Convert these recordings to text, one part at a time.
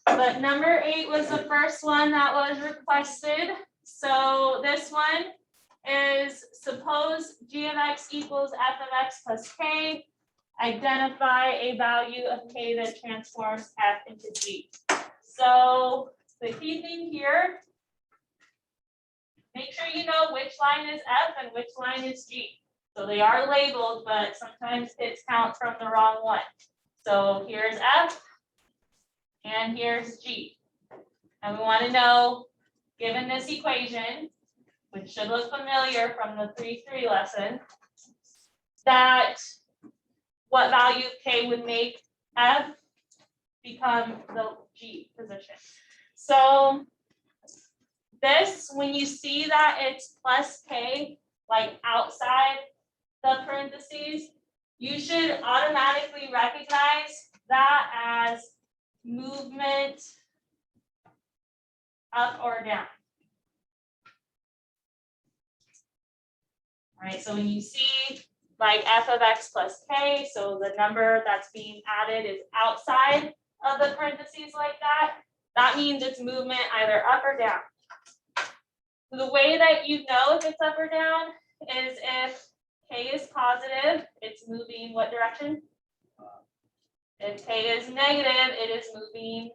But number 8 was the first one that was requested. So this one is suppose g of x equals f of x plus k. Identify a value of k that transforms f into g. So the key thing here, make sure you know which line is f and which line is g. So they are labeled, but sometimes kids count from the wrong one. So here's f and here's g. And we want to know, given this equation, which should look familiar from the 3-3 lesson, that what value of k would make f become the g position. So this, when you see that it's plus k, like outside the parentheses, you should automatically recognize that as movement up or down. All right, so when you see like f of x plus k, so the number that's being added is outside of the parentheses like that, that means it's movement either up or down. The way that you know if it's up or down is if k is positive, it's moving what direction? If k is negative, it is moving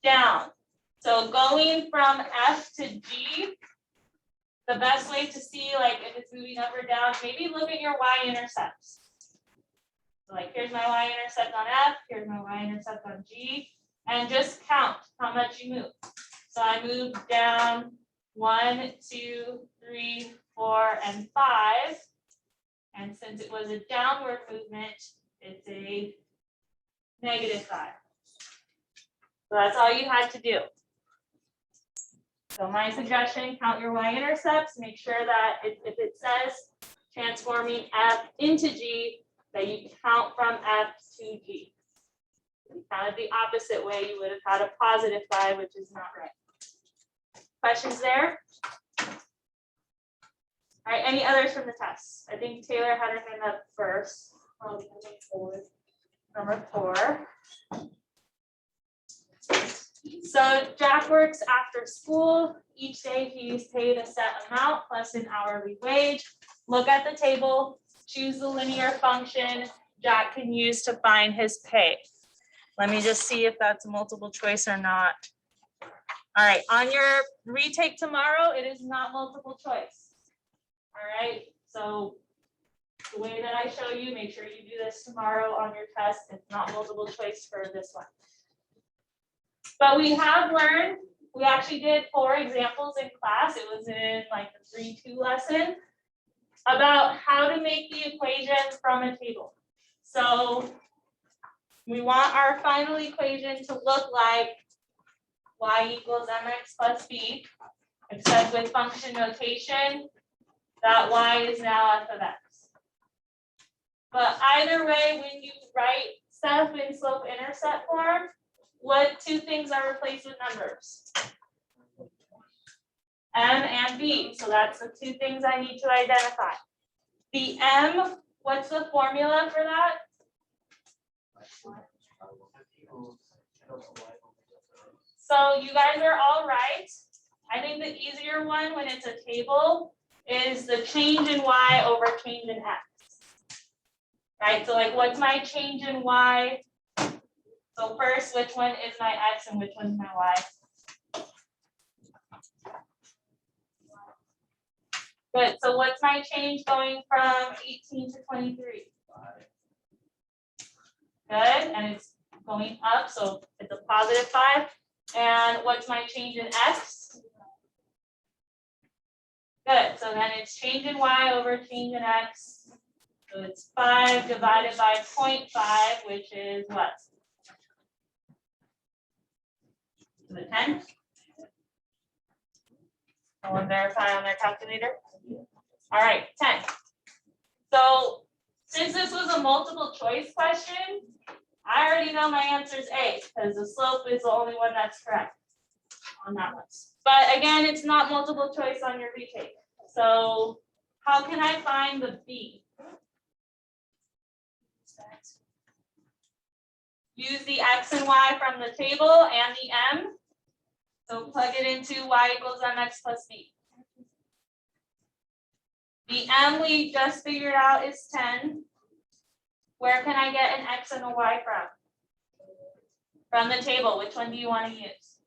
down. So going from f to g, the best way to see like if it's moving up or down, maybe look at your y-intercepts. So like here's my y-intercept on f, here's my y-intercept on g, and just count how much you move. So I moved down 1, 2, 3, 4, and 5. And since it was a downward movement, it's a -5. So that's all you had to do. So my suggestion, count your y-intercepts, make sure that if it says transforming f into g, that you count from f to g. If you counted the opposite way, you would have had a +5, which is not right. Questions there? All right, any others from the test? I think Taylor had her hand up first. Number 4. So Jack works after school. Each day he's paid a set amount plus an hourly wage. Look at the table, choose the linear function Jack can use to find his pay. Let me just see if that's multiple choice or not. All right, on your retake tomorrow, it is not multiple choice. All right, so the way that I show you, make sure you do this tomorrow on your test. It's not multiple choice for this one. But we have learned, we actually did 4 examples in class. It was in like the 3-2 lesson about how to make the equation from a table. So we want our final equation to look like y equals mx plus b, except with function notation, that y is now f of x. But either way, when you write stuff in slope-intercept form, what 2 things are replaced with numbers? M and B. So that's the 2 things I need to identify. The M, what's the formula for that? So you guys are all right. I think the easier one when it's a table is the change in y over change in x. Right, so like what's my change in y? So first, which one is my x and which one is my y? Good, so what's my change going from 18 to 23? Good, and it's going up, so it's a +5. And what's my change in x? Good, so then it's change in y over change in x. So it's 5 divided by 0.5, which is what? Is it 10? Someone verify on their calculator? All right, 10. So since this was a multiple choice question, I already know my answer is A, because the slope is the only one that's correct on that one. But again, it's not multiple choice on your retake. So how can I find the B? use the X and Y from the table and the M. So plug it into Y equals MX plus B. The M we just figured out is 10. Where can I get an X and a Y from? From the table, which one do you want to use?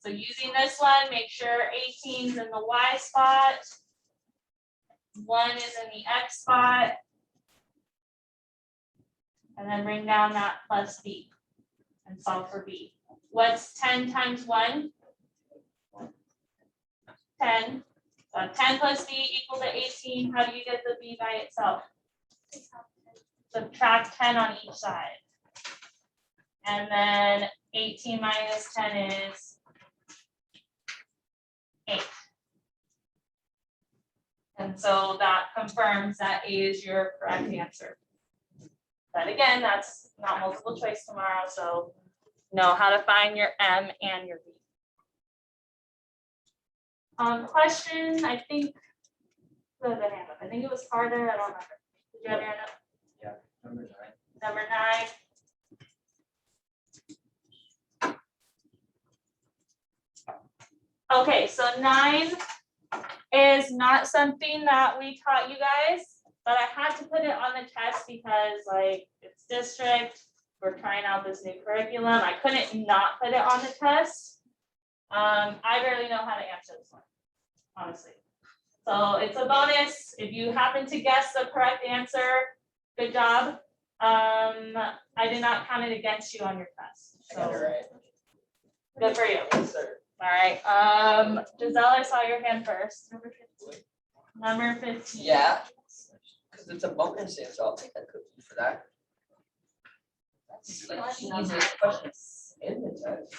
So using this one, make sure 18 is in the Y spot. 1 is in the X spot. And then bring down that plus B and solve for B. What's 10 times 1? 10. So 10 plus B equal to 18. How do you get the B by itself? Subtract 10 on each side. And then 18 minus 10 is 8. And so that confirms that A is your correct answer. But again, that's not multiple choice tomorrow, so know how to find your M and your B. Question, I think, who had the hand up? I think it was Carter, I don't remember. Did you have your hand up? Yeah, number 9. Number 9. Okay, so 9 is not something that we taught you guys, but I had to put it on the test because like it's district, we're trying out this new curriculum. I couldn't not put it on the test. I barely know how to answer this one, honestly. So it's a bonus. If you happen to guess the correct answer, good job. I did not count it against you on your test. I got it So right. good for you. Yes, sir. All right, Giselle, I saw your hand first. Number 15. Number 15. Yeah, because it's a bonus answer. I'll take that cookie for that. That's like the easiest question in the test.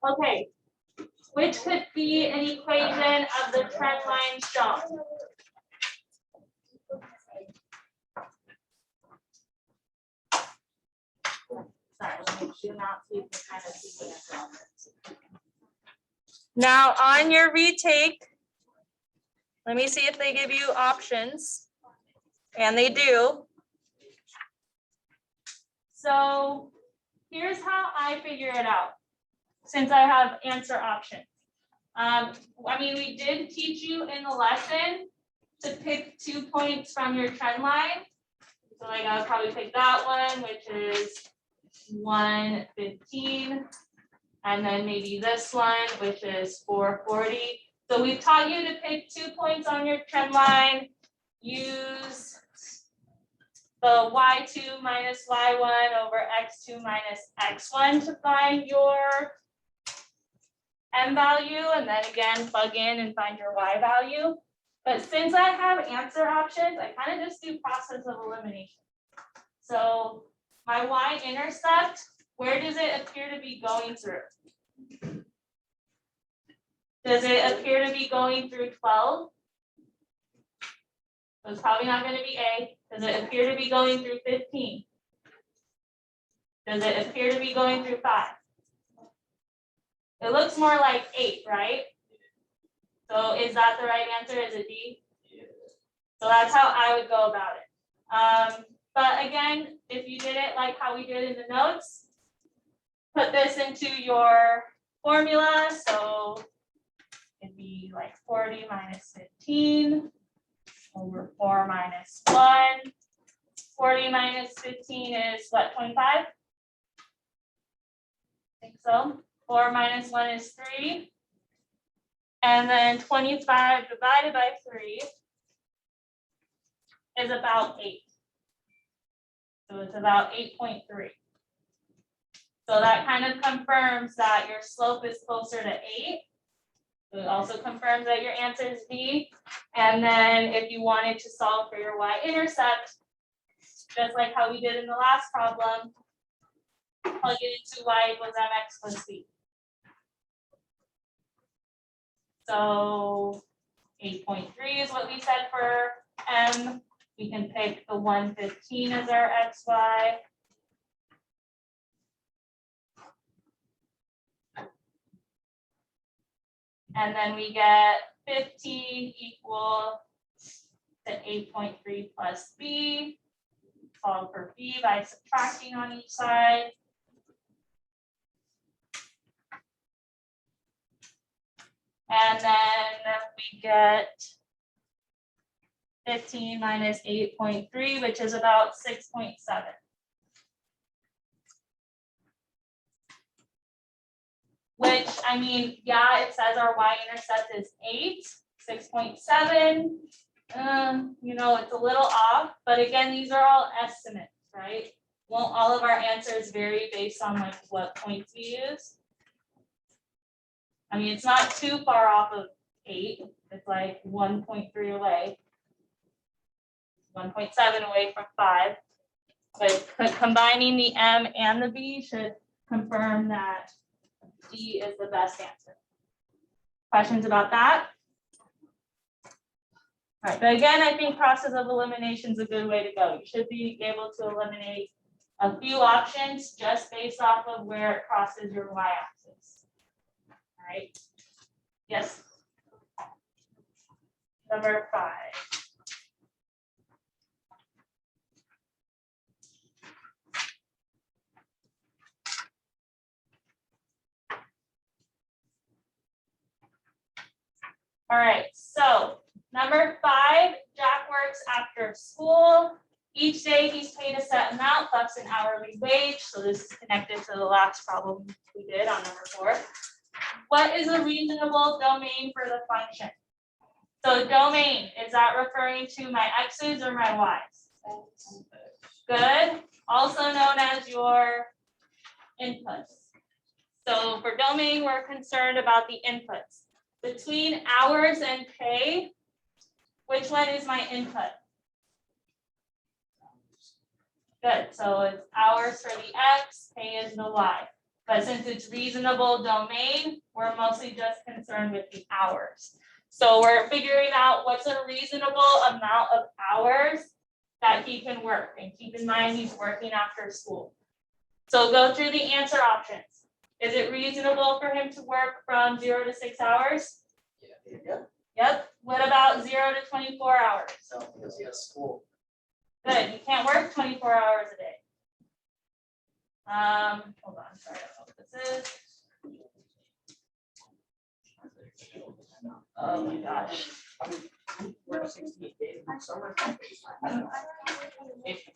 Okay, which could be an equation of the trend line shown? Sorry, let me zoom out so you can kind of see the answer on this. Now on your retake, let me see if they give you options. And they do. So here's how I figure it out, since I have answer options. I mean, we did teach you in the lesson to pick 2 points from your trend line. So like I would probably pick that one, which is 115. And then maybe this one, which is 440. So we've taught you to pick 2 points on your trend line. Use the y2 minus y1 over x2 minus x1 to find your m value, and then again plug in and find your y value. But since I have answer options, I kind of just do process of elimination. So my y-intercept, where does it appear to be going through? Does it appear to be going through 12? So it's probably not going to be A. Does it appear to be going through 15? Does it appear to be going through 5? It looks more like 8, right? So is that the right answer? Is it D? So that's how I would go about it. But again, if you did it like how we did in the notes, put this into your formula. So it'd be like 40 minus 15 over 4 minus 1. 40 minus 15 is what, 25? I think so. 4 minus 1 is 3. And then 25 divided by 3 is about 8. So it's about 8.3. So that kind of confirms that your slope is closer to 8. It also confirms that your answer is B. And then if you wanted to solve for your y-intercept, just like how we did in the last problem, plug it into y equals mx plus b. So 8.3 is what we said for m. We can pick the 115 as our xy. And then we get 15 equal to 8.3 plus b. solve for b by subtracting on each side. And then we get 15 minus 8.3, which is about 6.7. Which, I mean, yeah, it says our y-intercept is 8, 6.7. You know, it's a little off, but again, these are all estimates, right? Won't all of our answers vary based on like what points we use? I mean, it's not too far off of 8. It's like 1.3 away. 1.7 away from 5. But combining the M and the B should confirm that D is the best answer. Questions about that? All right, but again, I think process of elimination is a good way to go. You should be able to eliminate a few options just based off of where it crosses your y-axis. All right. Yes. Number 5. All right, so number 5, Jack works after school. Each day he's paid a set amount plus an hourly wage. So this is connected to the last problem we did on number 4. What is a reasonable domain for the function? So domain, is that referring to my x's or my y's? Good. Also known as your inputs. So for domain, we're concerned about the inputs. Between hours and pay, which one is my input? Good, so it's hours for the x, pay is the y. But since it's reasonable domain, we're mostly just concerned with the hours. So we're figuring out what's a reasonable amount of hours that he can work. And keep in mind, he's working after school. So go through the answer options. Is it reasonable for him to work from 0 to 6 hours? Yeah. Yep. What about 0 to 24 hours? So because he has school. Good. You can't work 24 hours a day. Hold on. Sorry, I don't know what this is. Oh my gosh. Work 68 days in summer.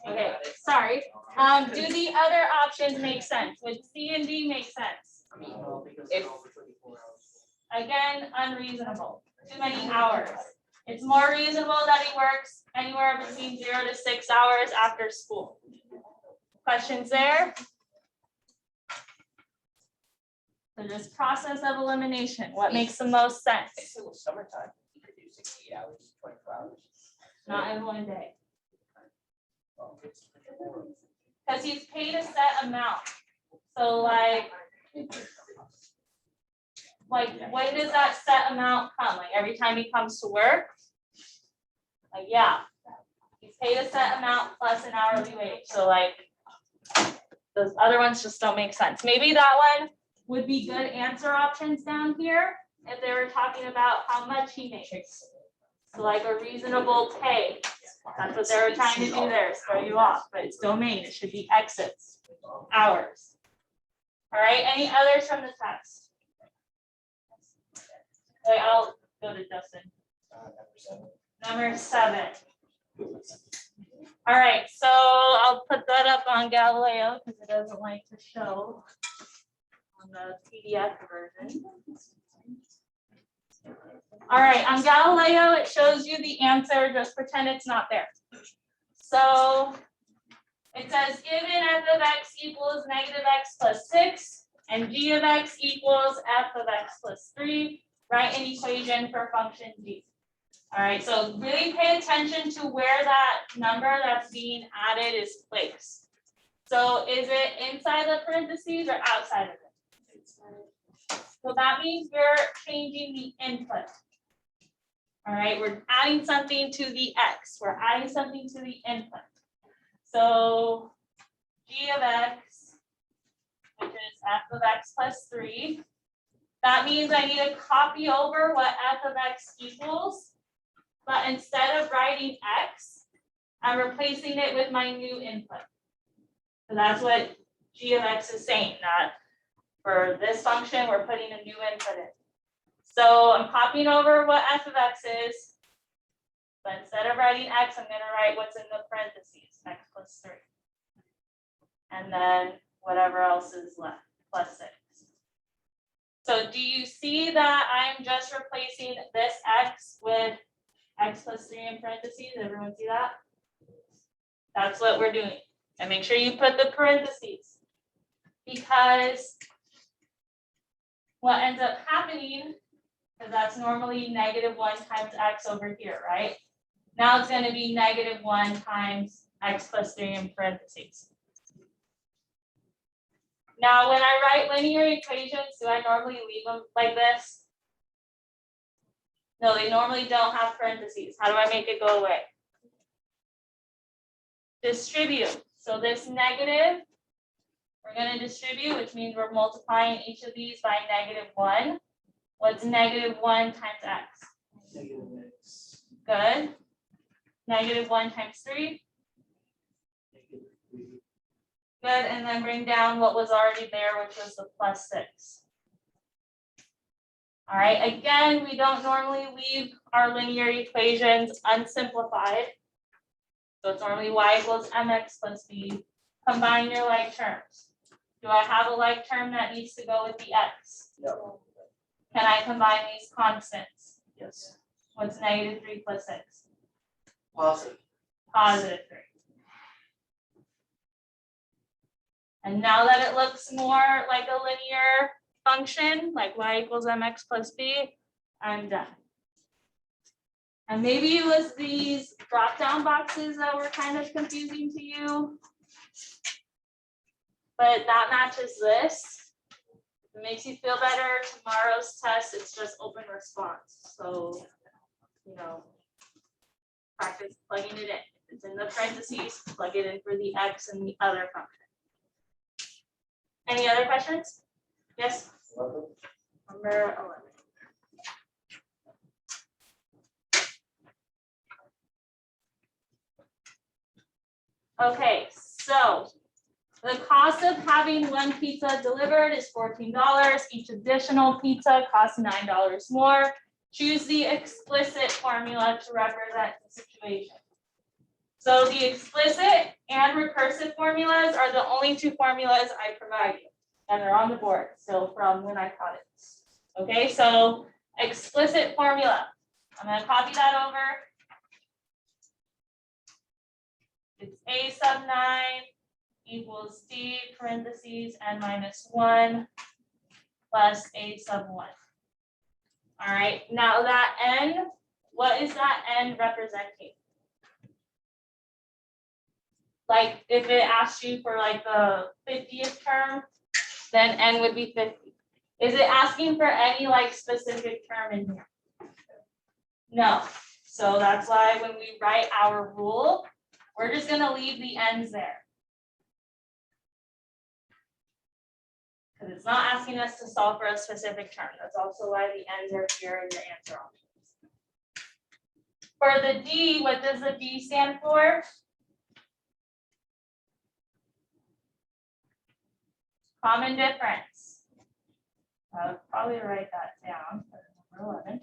Okay. Sorry. Do the other options make sense? Would C and D make sense? If Again, unreasonable. Too many hours. It's more reasonable that he works anywhere between 0 to 6 hours after school. Questions there? So this process of elimination, what makes the most sense? it was summertime, you could do 68 hours, 24 hours. Not in one day. Because he's paid a set amount. So like when does that set amount come? Like every time he comes to work? Like, yeah. He's paid a set amount plus an hourly wage. So like those other ones just don't make sense. Maybe that one would be good answer options down here if they were talking about how much he makes. So like a reasonable pay. That's what they were trying to do there, is throw you off, but it's domain. It should be exits, hours. All right, any others from the text? Wait, I'll go to Justin. Number 7. All right, so I'll put that up on Galileo because it doesn't like to show on the PDF version. All right, on Galileo, it shows you the answer. Just pretend it's not there. So it says given f of x equals negative x plus 6 and g of x equals f of x plus 3, write an equation for function g. All right, so really pay attention to where that number that's being added is placed. So is it inside the parentheses or outside of it? So that means we're changing the input. All right, we're adding something to the x. We're adding something to the input. So g of x, which is f of x plus 3. That means I need to copy over what f of x equals. But instead of writing x, I'm replacing it with my new input. So that's what g of x is saying, that for this function, we're putting a new input in. So I'm copying over what f of x is, but instead of writing x, I'm gonna write what's in the parentheses, x plus 3. And then whatever else is left, plus 6. So do you see that I'm just replacing this x with x plus 3 in parentheses? Everyone see that? That's what we're doing. And make sure you put the parentheses. Because what ends up happening, because that's normally -1 times x over here, right? Now it's going to be -1 times x plus 3 in parentheses. Now, when I write linear equations, do I normally leave them like this? No, they normally don't have parentheses. How do I make it go away? Distribute. So this negative, we're going to distribute, which means we're multiplying each of these by -1. What's -1 times x? -x. Good. -1 times 3. -3. Good, and then bring down what was already there, which was the plus 6. All right, again, we don't normally leave our linear equations unsimplified. So it's normally y equals mx plus b. Combine your like terms. Do I have a like term that needs to go with the x? No. Can I combine these constants? Yes. What's -3 plus 6? Positive. +3. And now that it looks more like a linear function, like y equals mx plus b, I'm done. And maybe it was these drop-down boxes that were kind of confusing to you. But that matches this. If it makes you feel better, tomorrow's test, it's just open response. So, practice plugging it in. If it's in the parentheses, plug it in for the x and the other function. Any other questions? Yes? Number 11. Okay, so the cost of having one pizza delivered is $14. Each additional pizza costs $9 more. Choose the explicit formula to represent the situation. So the explicit and recursive formulas are the only two formulas I provide you, and they're on the board, so from when I taught it. Okay, so explicit formula. I'm going to copy that over. It's a sub 9 equals d parentheses n minus 1 plus a sub 1. All right, now that n, what is that n representing? Like if it asked you for like the 50th term, then n would be 50. Is it asking for any like specific term in here? No. So that's why when we write our rule, we're just going to leave the n's there. Because it's not asking us to solve for a specific term. That's also why the n's are here in your answer options. For the d, what does the d stand for? Common difference. I'll probably write that down for number 11.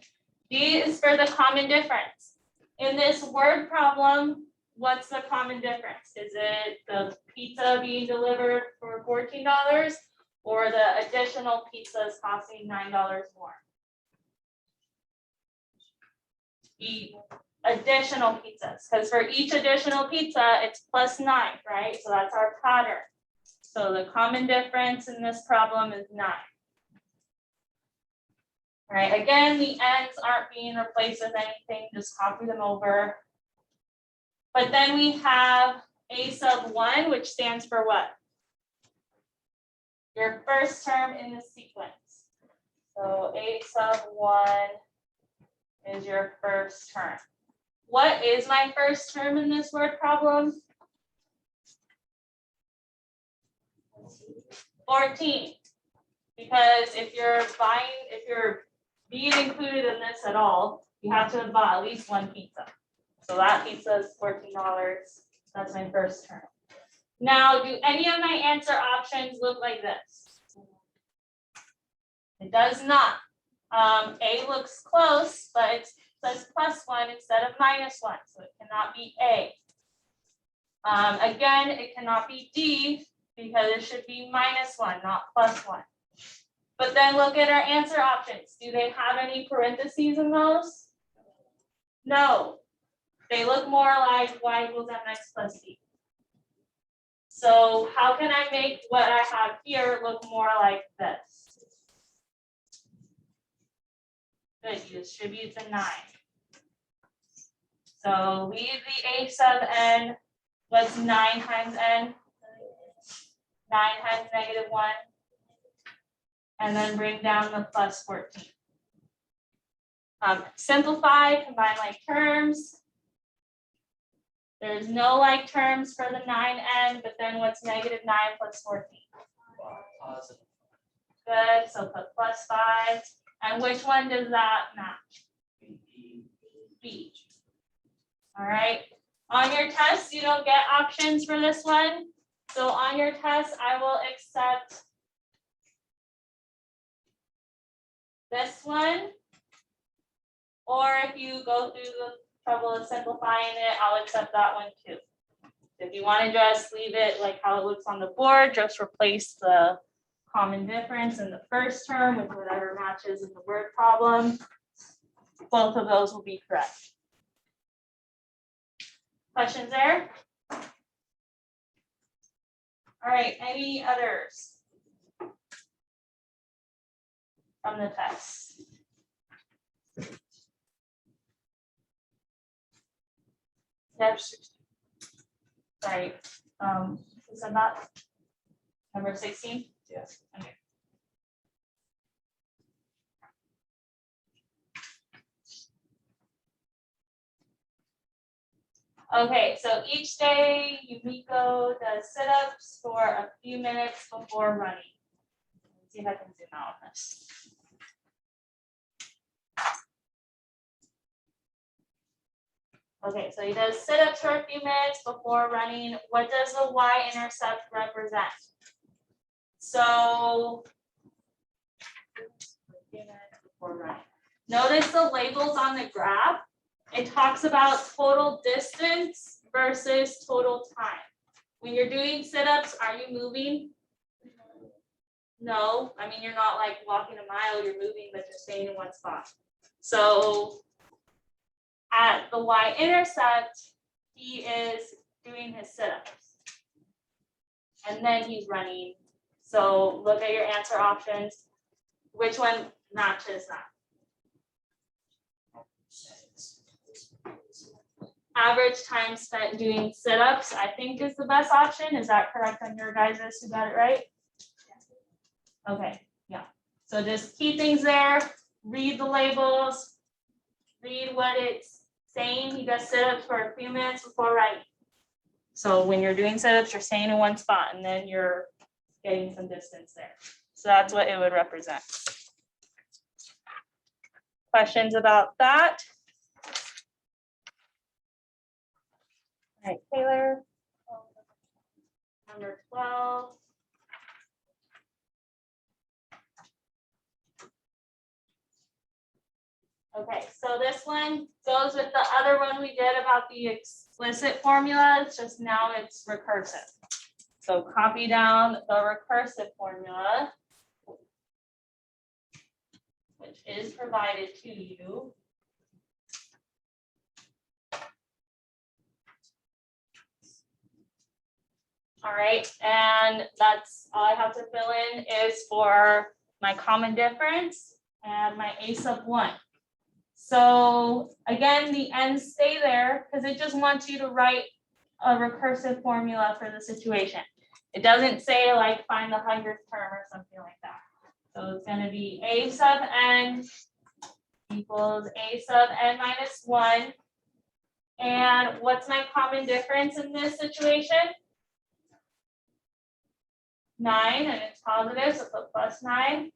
D is for the common difference. In this word problem, what's the common difference? Is it the pizza being delivered for $14 or the additional pizzas costing $9 more? The additional pizzas, because for each additional pizza, it's plus 9, right? So that's our pattern. So the common difference in this problem is 9. All right, again, the n's aren't being replaced with anything, just copy them over. But then we have a sub 1, which stands for what? Your first term in the sequence. So a sub 1 is your first term. What is my first term in this word problem? 14. Because if you're being included in this at all, you have to have bought at least one pizza. So that pizza is $14. That's my first term. Now, do any of my answer options look like this? It does not. A looks close, but it says +1 instead of -1, so it cannot be A. Again, it cannot be D because it should be -1, not +1. But then look at our answer options. Do they have any parentheses in those? No. They look more like y equals mx plus b. So how can I make what I have here look more like this? Good, you distribute the 9. So leave the a sub n. What's 9 times n? 9 times -1. And then bring down the +14. Simplify, combine like terms. There's no like terms for the 9n, but then what's -9 plus 14? Positive. Good, so put +5. And which one does that match? B. All right. On your test, you don't get options for this one. So on your test, I will accept this one. Or if you go through the trouble of simplifying it, I'll accept that one too. If you want to just leave it like how it looks on the board, just replace the common difference in the first term with whatever matches in the word problem. Both of those will be correct. Questions there? All right, any others from the test? Yes. Sorry, who said that? Number 16? Yes. Okay. Okay, so each day Yumiko does sit-ups for a few minutes before running. Let's see if I can zoom out on this. Okay, so he does sit-ups for a few minutes before running. What does the y-intercept represent? So, a few minutes before running. Notice the labels on the graph. It talks about total distance versus total time. When you're doing sit-ups, are you moving? No, I mean, you're not like walking a mile, you're moving, but you're staying in one spot. So at the y-intercept, he is doing his sit-ups. And then he's running. So look at your answer options. Which one matches that? Average time spent doing sit-ups, I think is the best option. Is that correct on your guys' who got it right? Okay, yeah. So just key things there, read the labels, read what it's saying. He does sit-ups for a few minutes before writing. So when you're doing sit-ups, you're staying in one spot and then you're getting some distance there. So that's what it would represent. Questions about that? All right, Taylor. Number 12. Okay, so this one goes with the other one we did about the explicit formula. It's just now it's recursive. So copy down the recursive formula, which is provided to you. All right, and that's all I have to fill in is for my common difference and my a sub 1. So again, the ends stay there because it just wants you to write a recursive formula for the situation. It doesn't say like find the 100th term or something like that. So it's going to be a sub n equals a sub n minus 1. And what's my common difference in this situation? 9, and it's positive, so put +9.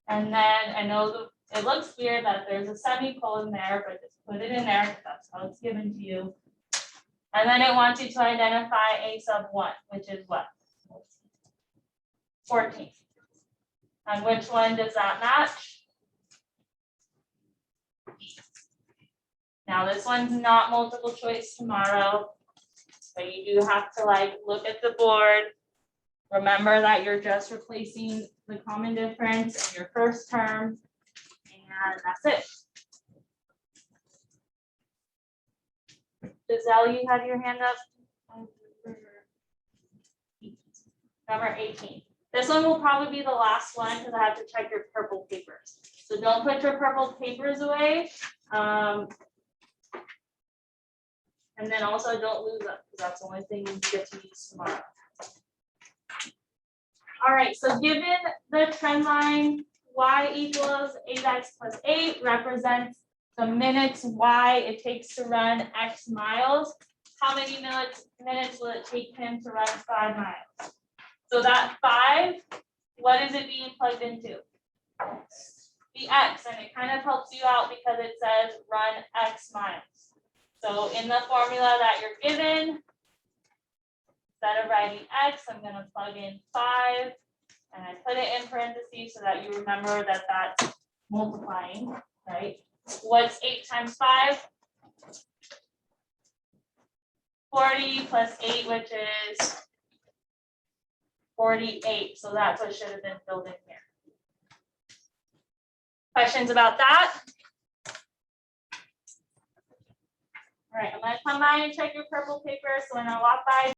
And then I know It looks weird that there's a semicolon there, but just put it in there, 'cause that's how it's given to you. And then it wants you to identify a sub 1, which is what? 14. And which one does that match? Now, this one's not multiple choice tomorrow, but you do have to like look at the board. Remember that you're just replacing the common difference in your first term, and that's it. Giselle, you have your hand up. Number 18. This one will probably be the last one because I have to check your purple papers. So don't put your purple papers away. And then also don't lose them because that's the only thing you get to use tomorrow. All right, so given the trend line, y equals 8x plus 8 represents the minutes y it takes to run x miles. How many minutes will it take him to run 5 miles? So that 5, what is it being plugged into? The x, and it kind of helps you out because it says run x miles. So in the formula that you're given, instead of writing x, I'm going to plug in 5, and I put it in parentheses so that you remember that that's multiplying, right? What's 8 times 5? 40 plus 8, which is 48. So that's what should have been filled in here. Questions about that? All right, I'm going to come by and check your purple paper. So when I walk by,